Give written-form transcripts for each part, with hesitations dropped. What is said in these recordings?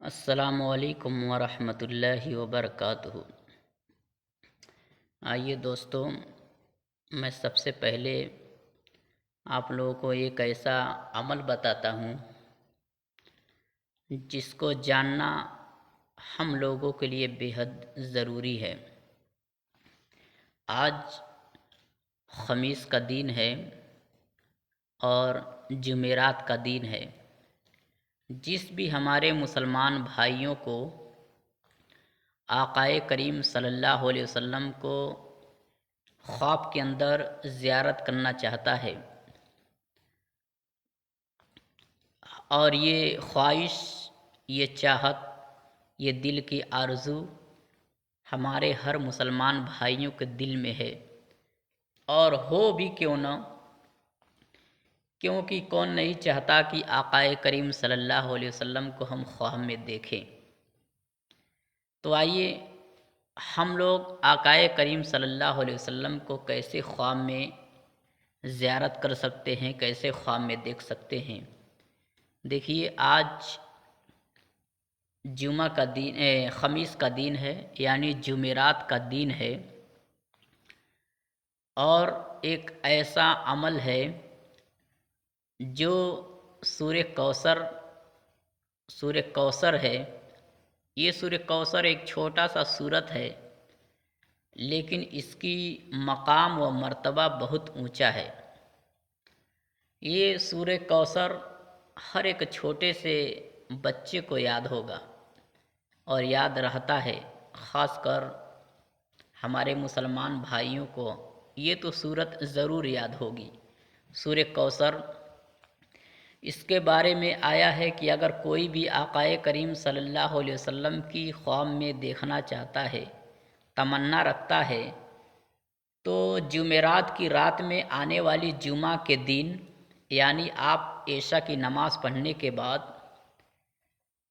السلام علیکم ورحمۃ اللہ وبرکاتہ۔ آئیے دوستو، میں سب سے پہلے آپ لوگوں کو ایک ایسا عمل بتاتا ہوں جس کو جاننا ہم لوگوں کے لیے بے حد ضروری ہے۔ آج خمیس کا دن ہے اور جمعرات کا دن ہے۔ جس بھی ہمارے مسلمان بھائیوں کو آقائے کریم صلی اللہ علیہ وسلم کو خواب کے اندر زیارت کرنا چاہتا ہے اور یہ خواہش، یہ چاہت، یہ دل کی آرزو ہمارے ہر مسلمان بھائیوں کے دل میں ہے، اور ہو بھی کیوں نہ، کیونکہ کون نہیں چاہتا کہ آقائے کریم صلی اللہ علیہ وسلم کو ہم خواب میں دیکھیں۔ تو آئیے ہم لوگ آقائے کریم صلی اللہ علیہ وسلم کو کیسے خواب میں زیارت کر سکتے ہیں، کیسے خواب میں دیکھ سکتے ہیں۔ دیکھیے، آج جمعہ کا دن، خمیس کا دن ہے، یعنی جمعرات کا دن ہے، اور ایک ایسا عمل ہے جو سورہ کوثر ہے۔ یہ سورہ کوثر ایک چھوٹا سا سورت ہے، لیکن اس کی مقام و مرتبہ بہت اونچا ہے۔ یہ سورہ کوثر ہر ایک چھوٹے سے بچے کو یاد ہوگا اور یاد رہتا ہے، خاص کر ہمارے مسلمان بھائیوں کو یہ تو سورت ضرور یاد ہوگی، سورہ کوثر۔ اس کے بارے میں آیا ہے کہ اگر کوئی بھی آقائے کریم صلی اللہ علیہ وسلم کی خواب میں دیکھنا چاہتا ہے، تمنا رکھتا ہے، تو جمعرات کی رات میں آنے والی جمعہ کے دن، یعنی آپ عشاء کی نماز پڑھنے کے بعد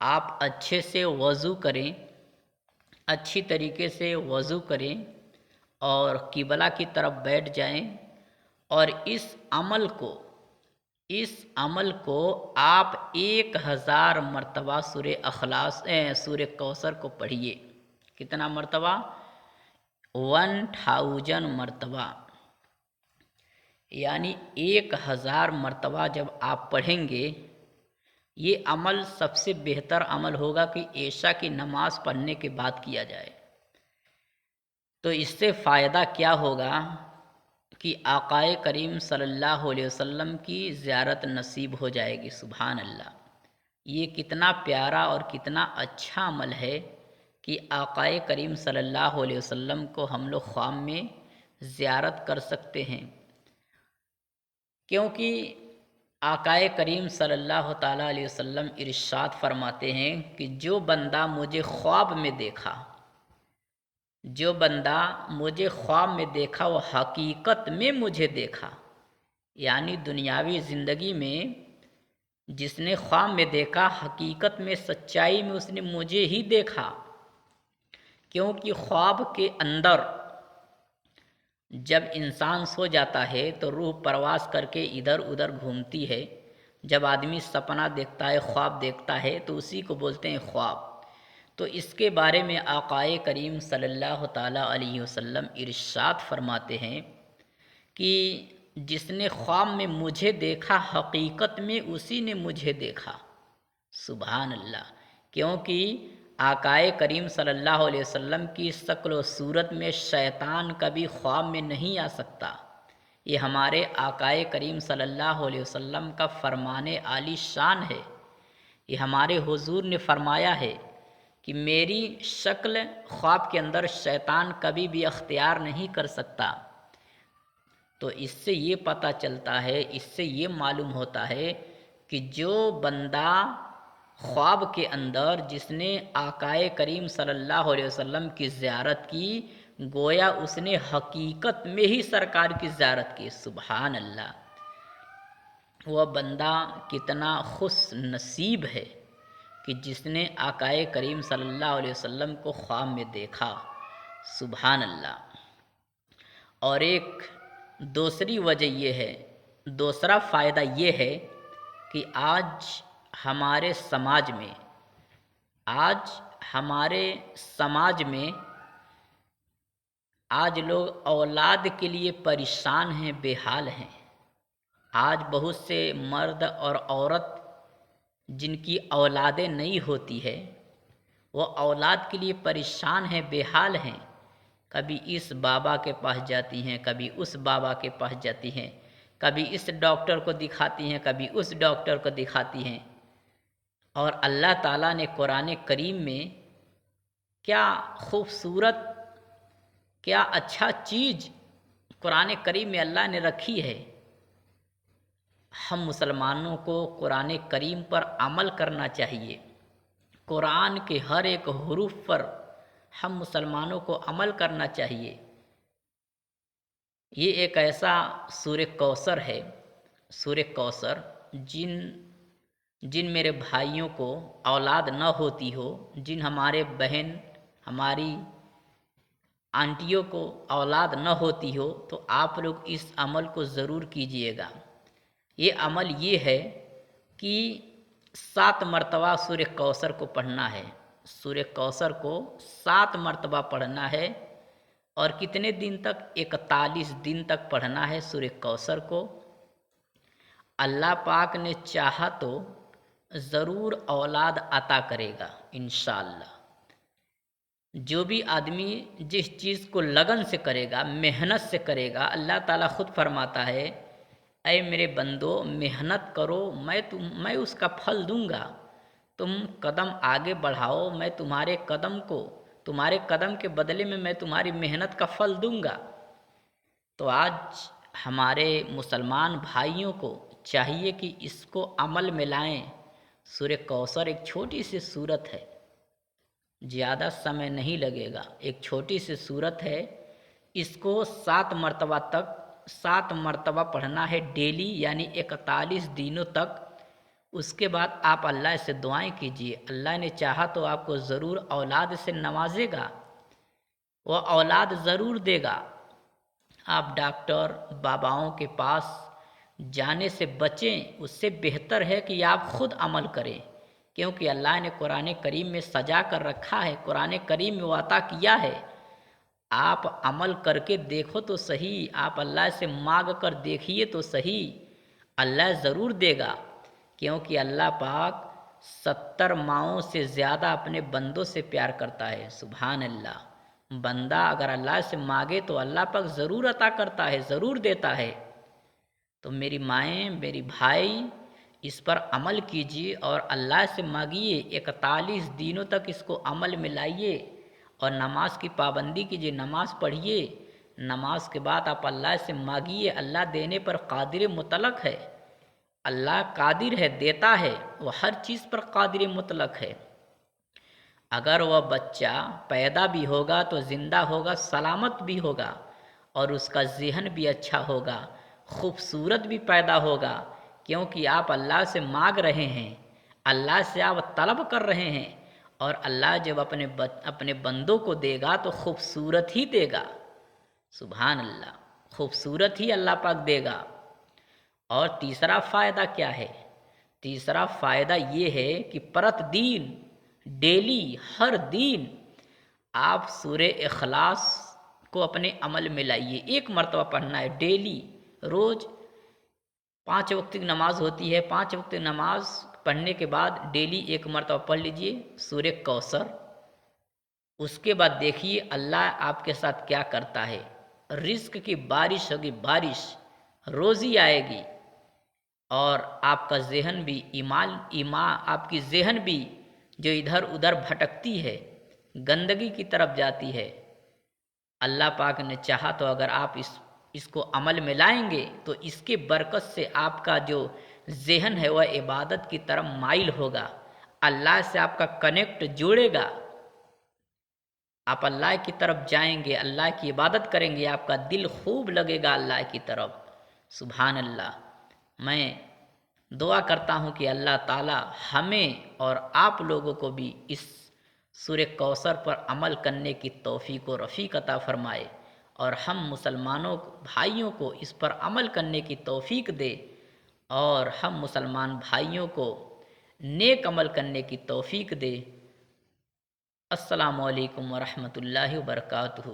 آپ اچھے سے وضو کریں، اچھی طریقے سے وضو کریں اور قبلہ کی طرف بیٹھ جائیں، اور اس عمل کو آپ 1000 مرتبہ سورہ کوثر کو پڑھیے۔ کتنا مرتبہ؟ 1000 مرتبہ، یعنی 1000 مرتبہ جب آپ پڑھیں گے، یہ عمل سب سے بہتر عمل ہوگا کہ عشاء کی نماز پڑھنے کے بعد کیا جائے۔ تو اس سے فائدہ کیا ہوگا کہ آقائے کریم صلی اللہ علیہ وسلم کی زیارت نصیب ہو جائے گی۔ سبحان اللہ! یہ کتنا پیارا اور کتنا اچھا عمل ہے کہ آقائے کریم صلی اللہ علیہ وسلم کو ہم لوگ خواب میں زیارت کر سکتے ہیں، کیونکہ آقائے کریم صلی اللہ تعالیٰ علیہ وسلم ارشاد فرماتے ہیں کہ جو بندہ مجھے خواب میں دیکھا وہ حقیقت میں مجھے دیکھا، یعنی دنیاوی زندگی میں جس نے خواب میں دیکھا، حقیقت میں، سچائی میں اس نے مجھے ہی دیکھا۔ کیونکہ خواب کے اندر جب انسان سو جاتا ہے تو روح پرواز کر کے ادھر ادھر گھومتی ہے۔ جب آدمی سپنا دیکھتا ہے، خواب دیکھتا ہے، تو اسی کو بولتے ہیں خواب۔ تو اس کے بارے میں آقائے کریم صلی اللہ تعالیٰ علیہ وسلم ارشاد فرماتے ہیں کہ جس نے خواب میں مجھے دیکھا، حقیقت میں اسی نے مجھے دیکھا۔ سبحان اللہ! کیونکہ آقائے کریم صلی اللہ علیہ وسلم کی شکل و صورت میں شیطان کبھی خواب میں نہیں آ سکتا۔ یہ ہمارے آقائے کریم صلی اللہ علیہ وسلم کا فرمان عالی شان ہے۔ یہ ہمارے حضور نے فرمایا ہے کہ میری شکل خواب کے اندر شیطان کبھی بھی اختیار نہیں کر سکتا۔ تو اس سے یہ پتہ چلتا ہے، اس سے یہ معلوم ہوتا ہے کہ جو بندہ خواب کے اندر جس نے آقائے کریم صلی اللہ علیہ وسلم کی زیارت کی، گویا اس نے حقیقت میں ہی سرکار کی زیارت کی۔ سبحان اللہ! وہ بندہ کتنا خوش نصیب ہے کہ جس نے آقائے کریم صلی اللہ علیہ وسلم کو خواب میں دیکھا۔ سبحان اللہ! اور ایک دوسری وجہ یہ ہے، دوسرا فائدہ یہ ہے کہ آج ہمارے سماج میں آج ہمارے سماج میں آج لوگ اولاد کے لیے پریشان ہیں، بے حال ہیں۔ آج بہت سے مرد اور عورت جن کی اولادیں نہیں ہوتی ہے، وہ اولاد کے لیے پریشان ہیں، بے حال ہیں۔ کبھی اس بابا کے پاس جاتی ہیں، کبھی اس بابا کے پاس جاتی ہیں، کبھی اس ڈاکٹر کو دکھاتی ہیں، کبھی اس ڈاکٹر کو دکھاتی ہیں۔ اور اللہ تعالیٰ نے قرآن کریم میں کیا خوبصورت، کیا اچھا چیز قرآن کریم میں اللہ نے رکھی ہے۔ ہم مسلمانوں کو قرآن کریم پر عمل کرنا چاہیے۔ قرآن کے ہر ایک حروف پر ہم مسلمانوں کو عمل کرنا چاہیے۔ یہ ایک ایسا سورہ کوثر ہے، سورہ کوثر، جن میرے بھائیوں کو اولاد نہ ہوتی ہو، جن ہمارے بہن، ہماری آنٹیوں کو اولاد نہ ہوتی ہو، تو آپ لوگ اس عمل کو ضرور کیجئے گا۔ یہ عمل یہ ہے کہ 7 مرتبہ سورہ کوثر کو پڑھنا ہے۔ سورہ کوثر کو 7 مرتبہ پڑھنا ہے۔ اور کتنے دن تک؟ 41 دن تک پڑھنا ہے سورہ کوثر کو۔ اللہ پاک نے چاہا تو ضرور اولاد عطا کرے گا انشاءاللہ۔ جو بھی آدمی جس چیز کو لگن سے کرے گا، محنت سے کرے گا، اللہ تعالیٰ خود فرماتا ہے، اے میرے بندو محنت کرو، میں اس کا پھل دوں گا۔ تم قدم آگے بڑھاؤ، میں تمہارے قدم کے بدلے میں تمہاری محنت کا پھل دوں گا۔ تو آج ہمارے مسلمان بھائیوں کو چاہیے کہ اس کو عمل میں لائیں۔ سورہ کوثر ایک چھوٹی سی سورت ہے، زیادہ سمے نہیں لگے گا، ایک چھوٹی سی سورت ہے۔ اس کو 7 مرتبہ تک 7 مرتبہ پڑھنا ہے ڈیلی، یعنی 41 دنوں تک۔ اس کے بعد آپ اللہ سے دعائیں کیجیے، اللہ نے چاہا تو آپ کو ضرور اولاد سے نوازے گا، وہ اولاد ضرور دے گا۔ آپ ڈاکٹر باباؤں کے پاس جانے سے بچیں، اس سے بہتر ہے کہ آپ خود عمل کریں، کیونکہ اللہ نے قرآن کریم میں سجا کر رکھا ہے، قرآن کریم میں عطا کیا ہے۔ آپ عمل کر کے دیکھو تو صحیح، آپ اللہ سے مانگ کر دیکھیے تو صحیح، اللہ ضرور دے گا، کیونکہ اللہ پاک 70 ماؤں سے زیادہ اپنے بندوں سے پیار کرتا ہے۔ سبحان اللہ۔ بندہ اگر اللہ سے مانگے تو اللہ پاک ضرور عطا کرتا ہے، ضرور دیتا ہے۔ تو میری مائیں، میری بھائی، اس پر عمل کیجیے اور اللہ سے مانگیے، 41 دنوں تک اس کو عمل میں لائیے، اور نماز کی پابندی کیجیے، نماز پڑھیے۔ نماز کے بعد آپ اللہ سے مانگیے، اللہ دینے پر قادر مطلق ہے، اللہ قادر ہے، دیتا ہے، وہ ہر چیز پر قادر مطلق ہے۔ اگر وہ بچہ پیدا بھی ہوگا تو زندہ ہوگا، سلامت بھی ہوگا، اور اس کا ذہن بھی اچھا ہوگا، خوبصورت بھی پیدا ہوگا، کیونکہ آپ اللہ سے مانگ رہے ہیں، اللہ سے آپ طلب کر رہے ہیں، اور اللہ جب اپنے بندوں کو دے گا تو خوبصورت ہی دے گا۔ سبحان اللہ، خوبصورت ہی اللہ پاک دے گا۔ اور تیسرا فائدہ کیا ہے؟ تیسرا فائدہ یہ ہے کہ پرت دین، ڈیلی، ہر دن آپ سورہ اخلاص کو اپنے عمل میں لائیے، 1 مرتبہ پڑھنا ہے ڈیلی، روز 5 وقت کی نماز ہوتی ہے، 5 وقت نماز پڑھنے کے بعد ڈیلی 1 مرتبہ پڑھ لیجئے سورہ کوثر۔ اس کے بعد دیکھیے اللہ آپ کے ساتھ کیا کرتا ہے، رزق کی بارش ہوگی، بارش، روزی آئے گی، اور آپ کا ذہن بھی آپ کی ذہن بھی جو ادھر ادھر بھٹکتی ہے، گندگی کی طرف جاتی ہے، اللہ پاک نے چاہا تو اگر آپ اس کو عمل میں لائیں گے تو اس کے برکت سے آپ کا جو ذہن ہے وہ عبادت کی طرف مائل ہوگا، اللہ سے آپ کا کنیکٹ جوڑے گا، آپ اللہ کی طرف جائیں گے، اللہ کی عبادت کریں گے، آپ کا دل خوب لگے گا اللہ کی طرف۔ سبحان اللہ۔ میں دعا کرتا ہوں کہ اللہ تعالی ہمیں اور آپ لوگوں کو بھی اس سورہ کوثر پر عمل کرنے کی توفیق و رفیق عطا فرمائے، اور ہم مسلمانوں بھائیوں کو اس پر عمل کرنے کی توفیق دے، اور ہم مسلمان بھائیوں کو نیک عمل کرنے کی توفیق دے۔ السلام علیکم ورحمۃ اللہ وبرکاتہ۔